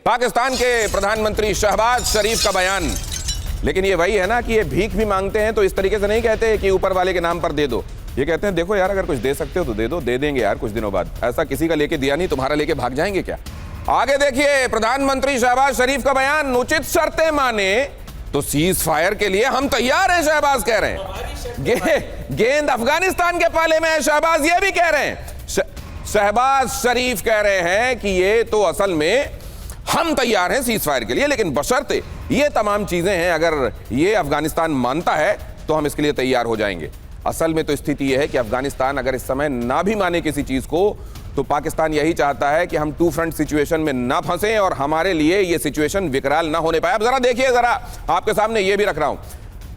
पाकिस्तान के प्रधानमंत्री शहबाज शरीफ का बयान। लेकिन ये वही है ना कि ये भीख भी मांगते हैं तो इस तरीके से नहीं कहते कि ऊपर वाले के नाम पर दे दो। ये कहते हैं देखो यार, अगर कुछ दे सकते हो तो दे दो, दे देंगे यार कुछ दिनों बाद। ऐसा किसी का लेके दिया नहीं, तुम्हारा लेके भाग जाएंगे क्या? आगे देखिए प्रधानमंत्री शहबाज शरीफ का बयान। उचित शर्तें माने तो सीज फायर के लिए हम तैयार हैं, शहबाज कह रहे हैं। गेंद अफगानिस्तान के पाले में है, शहबाज ये भी कह रहे हैं। शहबाज शरीफ कह रहे हैं कि ये तो असल में हम तैयार हैं सीज फायर के लिए, लेकिन बशर्ते ये तमाम चीजें हैं, अगर ये अफगानिस्तान मानता है तो हम इसके लिए तैयार हो जाएंगे। असल में तो स्थिति यह है कि अफगानिस्तान अगर इस समय ना भी माने किसी चीज को, तो पाकिस्तान यही चाहता है कि हम टू फ्रंट सिचुएशन में ना फंसें और हमारे लिए ये सिचुएशन विकराल ना होने पाए। अब जरा देखिए, जरा आपके सामने ये भी रख रहा हूं,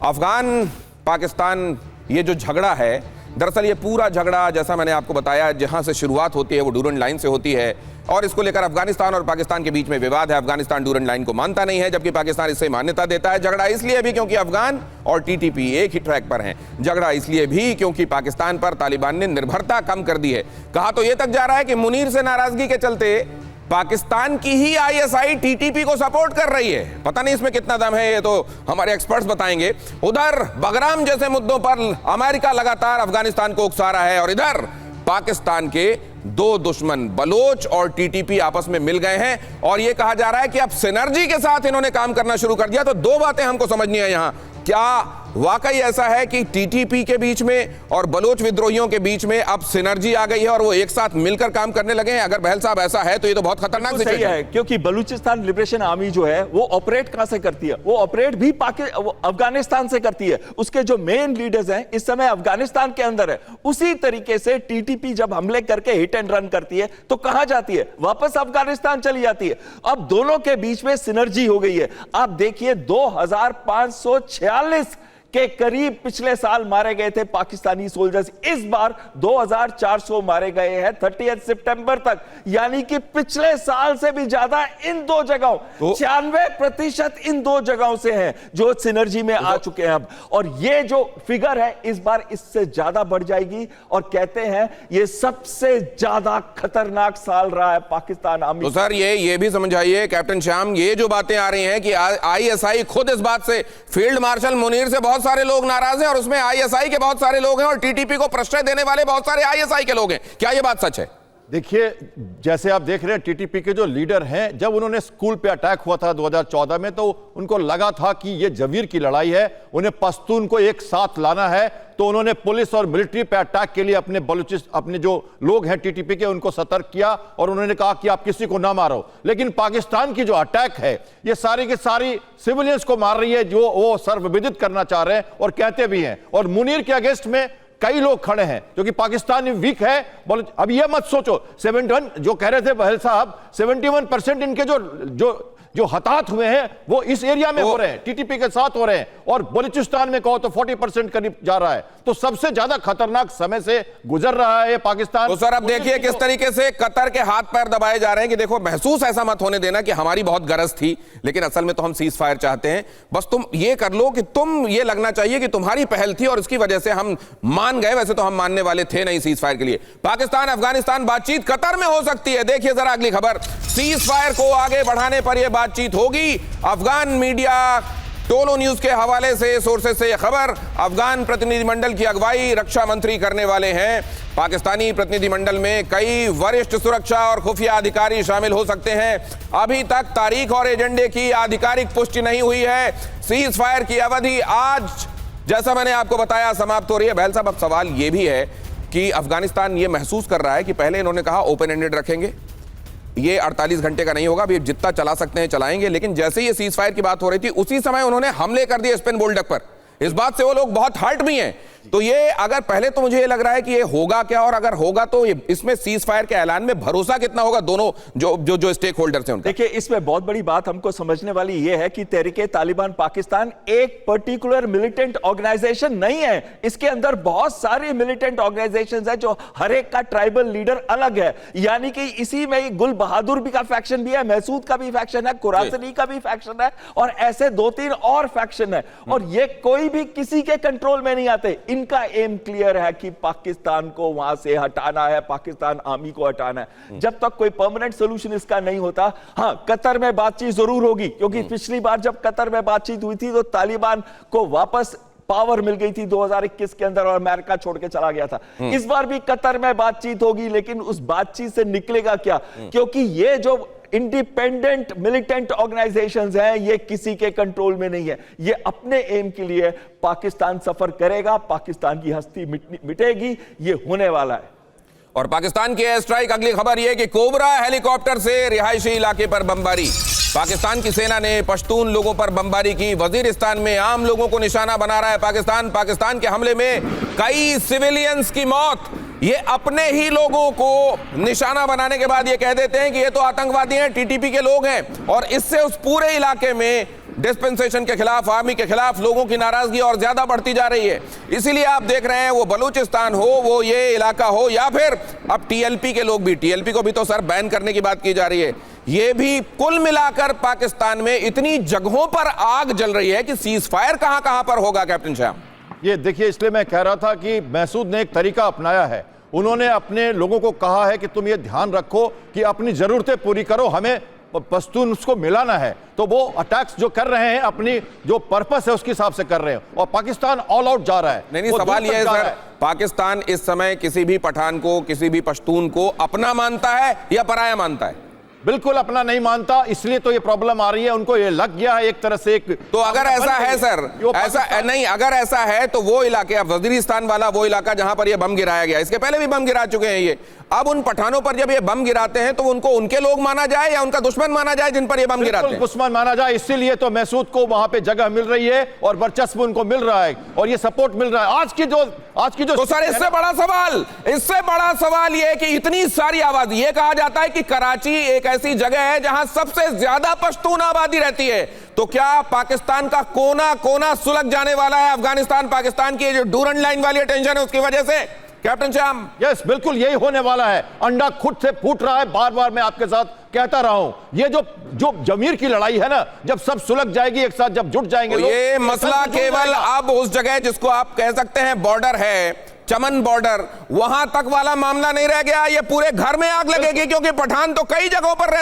अफगान पाकिस्तान ये जो झगड़ा है, दरअसल ये पूरा झगड़ा जैसा मैंने आपको बताया जहां से शुरुआत होती है वो डूरंड लाइन से होती है, और इसको लेकर अफगानिस्तान और पाकिस्तान के बीच में विवाद है। अफगानिस्तान डूरंड लाइन को मानता नहीं है, जबकि पाकिस्तान इसे मान्यता देता है। झगड़ा इसलिए भी क्योंकि अफगान और टीटीपी एक ही ट्रैक पर हैं। झगड़ा इसलिए भी क्योंकि पाकिस्तान पर तालिबान ने निर्भरता कम कर दी है। कहा तो यह तक जा रहा है कि मुनीर से नाराजगी के चलते पाकिस्तान की ही आईएसआई टीटीपी को सपोर्ट कर रही है। पता नहीं इसमें कितना दम है, ये तो हमारे एक्सपर्ट्स बताएंगे। उधर बगराम जैसे मुद्दों पर अमेरिका लगातार अफगानिस्तान को उकसा रहा है, और इधर पाकिस्तान के दो दुश्मन बलोच और टीटीपी आपस में मिल गए हैं, और यह कहा जा रहा है कि अब सिनर्जी के साथ इन्होंने काम करना शुरू कर दिया। तो दो बातें हमको समझनी है यहां, क्या वाकई ऐसा है कि टीटीपी के बीच में और बलोच विद्रोहियों के बीच में अब सिनर्जी आ गई है और वो एक साथ मिलकर काम करने लगे हैं? अगर बहल साहब ऐसा है तो ये तो बहुत खतरनाक सिचुएशन है, क्योंकि बलूचिस्तान लिबरेशन आर्मी जो है वो ऑपरेट कहां से करती है? वो ऑपरेट भी अफगानिस्तान से करती है। उसके जो मेन लीडर्स हैं इस समय अफगानिस्तान के अंदर है। उसी तरीके से टीटीपी जब हमले करके हिट एंड रन करती है तो कहां जाती है? वापस अफगानिस्तान चली जाती है। अब दोनों के बीच में सिनर्जी हो गई है। आप देखिए 2546 के करीब पिछले साल मारे गए थे पाकिस्तानी सोल्जर्स, इस बार 2400 मारे गए हैं 30 सितंबर तक, यानी कि पिछले साल से भी ज्यादा इन दो जगहों, 96% इन दो जगहों से हैं जो सिनर्जी में आ चुके हैं अब। और ये जो फिगर है इस बार इससे ज्यादा बढ़ जाएगी, और कहते हैं ये सबसे ज्यादा खतरनाक साल रहा है पाकिस्तान आर्मी। तो सर ये भी समझाइए कैप्टन श्याम, ये जो बातें आ रही हैं कि आईएसआई खुद इस बात से, फील्ड मार्शल मुनीर से बहुत सारे लोग नाराज हैं और उसमें आईएसआई के बहुत सारे लोग हैं और टीटीपी को प्रश्रय देने वाले बहुत सारे आईएसआई के लोग हैं, क्या यह बात सच है? देखिए, जैसे आप देख रहे हैं टीटीपी के जो लीडर हैं, जब उन्होंने स्कूल पे अटैक हुआ था 2014 में, तो उनको लगा था कि ये जवीर की लड़ाई है, उन्हें पश्तून को एक साथ लाना है, तो उन्होंने पुलिस और मिलिट्री पे अटैक के लिए अपने जो लोग हैं टीटीपी के उनको सतर्क किया और उन्होंने कहा कि आप किसी को ना मारो। लेकिन पाकिस्तान की जो अटैक है ये सारी की सारी सिविलियंस को मार रही है, जो वो सर्वविदित करना चाह रहे हैं और कहते भी हैं। और मुनीर के अगेंस्ट में कई लोग खड़े हैं क्योंकि पाकिस्तान वीक है। बोले अब ये मत सोचो 71 जो कह रहे थे बहल साहब, 71% इनके जो हताहत हुए हैं वो इस एरिया में हो रहे हैं, टीटीपी के साथ हो रहे हैं, और बलूचिस्तान में कहो तो 40% करीब जा रहा है। तो सबसे ज्यादा खतरनाक समय से गुजर रहा है पाकिस्तान। तो सर अब देखिए किस तरीके से कतर के हाथ पैर दबाए जा रहे हैं कि देखो, महसूस ऐसा मत होने देना कि हमारी बहुत गरज थी, लेकिन असल में तो हम सीज फायर चाहते हैं। बस तुम ये कर लो कि तुम ये लगना चाहिए कि तुम्हारी पहल थी और इसकी वजह से हम मान गए, वैसे तो हम मानने वाले थे नहीं सीज फायर के लिए। पाकिस्तान अफगानिस्तान बातचीत कतर में हो सकती है। देखिए जरा अगली खबर, सीज फायर को आगे बढ़ाने पर यह बातचीत होगी। अफगान मीडिया टोलो न्यूज के हवाले से, सोर्सेस से यह खबर, अफगान प्रतिनिधिमंडल की अगुवाई रक्षा मंत्री करने वाले हैं। पाकिस्तानी प्रतिनिधिमंडल में कई वरिष्ठ सुरक्षा और खुफिया अधिकारी शामिल हो सकते हैं। अभी तक तारीख और एजेंडे की आधिकारिक पुष्टि नहीं हुई है। सीज फायर की अवधि आज, जैसा मैंने आपको बताया, समाप्त हो रही है। बहल साहब अब सवाल यह भी है कि अफगानिस्तान ये महसूस कर रहा है कि पहले इन्होंने कहा ओपन एंडेड रखेंगे, ये 48 घंटे का नहीं होगा, अभी जितना चला सकते हैं चलाएंगे, लेकिन जैसे ही ये सीज फायर की बात हो रही थी उसी समय उन्होंने हमले कर दिए स्पेन बोल्डक पर। इस बात से वो लोग बहुत हर्ट भी हैं। तो ये अगर पहले तो मुझे ये लग रहा है कि ये होगा क्या, और अगर होगा तो ये इसमें सीज फायर के ऐलान में भरोसा कितना होगा दोनों जो स्टेक होल्डर्स हैं उनका? देखिए, इसमें बहुत बड़ी बात हमको समझने वाली ये है कि तहरीके तालिबान पाकिस्तान एक पर्टिकुलर मिलिटेंट ऑर्गेनाइजेशन नहीं है। इसके अंदर बहुत सारी मिलिटेंट ऑर्गेनाइजेशंस हैं जो हर एक का ट्राइबल लीडर अलग है, यानी कि इसी में गुल बहादुर भी का फैक्शन भी है, महसूद का भी फैक्शन है, कुरासनी का भी फैक्शन है, और ऐसे 2-3 और फैक्शन है, और ये कोई भी किसी के कंट्रोल में नहीं आते। इनका एम क्लियर है कि पाकिस्तान को वहां से हटाना है, पाकिस्तान आर्मी को हटाना है। जब तक कोई परमानेंट सोल्यूशन इसका नहीं होता, हाँ कतर में बातचीत जरूर होगी, क्योंकि पिछली बार जब कतर में बातचीत हुई थी तो तालिबान को वापस पावर मिल गई थी 2021 के अंदर और अमेरिका छोड़ के चला गया था। इस बार भी कतर में बातचीत होगी, लेकिन उस बातचीत से निकलेगा क्या? क्योंकि ये जो इंडिपेंडेंट मिलिटेंट ऑर्गेनाइजेशंस हैं, ये किसी के कंट्रोल में नहीं है। ये अपने एम के लिए पाकिस्तान सफर करेगा, पाकिस्तान की हस्ती मिटेगी, ये होने वाला है। और पाकिस्तान की एयर स्ट्राइक, अगली खबर यह कि कोबरा हेलीकॉप्टर से रिहायशी इलाके पर बमबारी। पाकिस्तान की सेना ने पश्तून लोगों पर बमबारी की। वजीरिस्तान में आम लोगों को निशाना बना रहा है पाकिस्तान। पाकिस्तान के हमले में कई सिविलियंस की मौत। ये अपने ही लोगों को निशाना बनाने के बाद ये कह देते हैं कि ये तो आतंकवादी हैं, टीटीपी के लोग हैं, और इससे उस पूरे इलाके में डिस्पेंसेशन के खिलाफ, आर्मी के खिलाफ लोगों की नाराजगी और ज्यादा बढ़ती जा रही है। इसीलिए आप देख रहे हैं, वो बलूचिस्तान हो, वो ये इलाका हो, या फिर अब टीएलपी के लोग भी, टीएलपी को भी तो सर बैन करने की बात की जा रही है, ये भी कुल मिलाकर पाकिस्तान में इतनी जगहों पर आग जल रही है कि सीज फायर कहां कहां पर होगा कैप्टन श्याम? ये देखिए, इसलिए मैं कह रहा था कि महसूद ने एक तरीका अपनाया है। उन्होंने अपने लोगों को कहा है कि तुम ये ध्यान रखो कि अपनी जरूरतें पूरी करो, हमें पश्तून उसको मिलाना है। तो वो अटैक्स जो कर रहे हैं अपनी जो पर्पस है उसके हिसाब से कर रहे हैं, और पाकिस्तान ऑल आउट जा रहा है। नहीं, सवाल यह है सर, पाकिस्तान इस समय किसी भी पठान को, किसी भी पश्तून को अपना मानता है या पराया मानता है? बिल्कुल अपना नहीं मानता, इसलिए तो ये प्रॉब्लम आ रही है। उनको ये लग गया है एक तरह से। एक तो अगर ऐसा है सर, ऐसा नहीं, अगर ऐसा है तो वो इलाके, अब वजीरिस्तान वाला वो इलाका जहां पर ये बम गिराया गया, इसके पहले भी बम गिरा चुके हैं ये, अब उन पठानों पर जब ये बम गिराते हैं तो उनको उनके लोग माना जाए या उनका दुश्मन माना जाए जिन पर ये बम गिराते हैं? दुश्मन माना जाए। इसीलिए तो महसूद को वहां पे जगह मिल रही है और वर्चस्व उनको मिल रहा है और ये सपोर्ट मिल रहा है। आज की जो तो सर इससे बड़ा सवाल ये है कि इतनी सारी आबादी, ये कहा जाता है कि कराची एक ऐसी जगह है जहां सबसे ज्यादा पश्तून आबादी रहती है, तो क्या पाकिस्तान का कोना कोना सुलग जाने वाला है अफगानिस्तान पाकिस्तान की जो डूरंड लाइन वाली टेंशन है उसकी वजह से कैप्टन श्याम? यस, बिल्कुल यही होने वाला है। अंडा खुद से फूट रहा है, बार बार मैं आपके साथ कहता रहा हूं। ये जो जमीर की लड़ाई है ना, जब सब सुलग जाएगी एक साथ, जब जुट जाएंगे तो ये मसला केवल अब उस जगह जिसको आप कह सकते हैं बॉर्डर है, चमन बॉर्डर, वहां तक वाला मामला नहीं रह गया। ये पूरे घर में आग लगेगी, क्योंकि पठान तो कई जगहों पर रहते